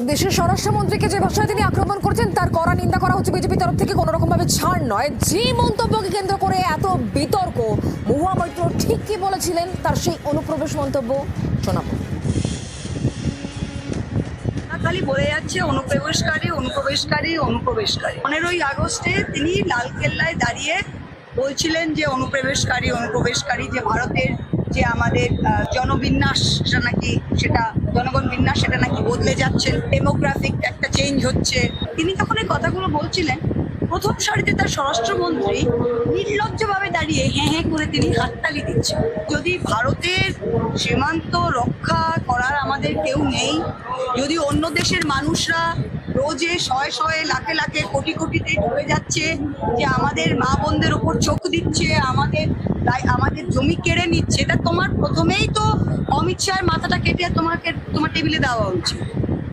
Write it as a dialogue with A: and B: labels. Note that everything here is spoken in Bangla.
A: দেশের স্বরাষ্ট্রমন্ত্রীকে যে ভাষায় তিনি আক্রমণ করেছেন তার কড়া নিন্দা করা হচ্ছে বিজেপি তরফ থেকে। কোনো রকম ভাবে ছাড় নয়। যে মন্তব্যকে কেন্দ্র করে এত বিতর্ক, মহুয়া মৈত্র ঠিক কি বলেছিলেন তার সেই অনুপ্রবেশ মন্তব্য শোনাবো।
B: খালি বলে যাচ্ছে অনুপ্রবেশকারী অনুপ্রবেশকারী অনুপ্রবেশকারী। 15ই আগস্টে তিনি লালকেল্লায় দাঁড়িয়ে বলছিলেন যে অনুপ্রবেশকারী অনুপ্রবেশকারী, যে ভারতের যে আমাদের জনবিন্যাস সেটা জনগণ বিন্যাস সেটা নাকি বদলে যাচ্ছেন, ডেমোগ্রাফিক একটা চেঞ্জ হচ্ছে। তিনি যখন এই কথাগুলো বলছিলেন, প্রথম সারিতে তার স্বরাষ্ট্রমন্ত্রী নির্লজ্জভাবে দাঁড়িয়ে হ্যাঁ হ্যাঁ করে তিনি হাততালি দিচ্ছেন। যদি ভারতের সীমান্ত রক্ষা করার আমাদের কেউ নেই, যদি অন্য দেশের মানুষরা রোজে শয়ে শয়ে লাখে লাখে কোটি কোটিতে ঢুকে যাচ্ছে, যে আমাদের মা বোনদের উপর চোখ দিচ্ছে, আমাদের জমি কেড়ে নিচ্ছে, তা তোমার প্রথমেই তো অমিত শাহের মাথাটা কেটে তোমার টেবিলে দেওয়া উচিত।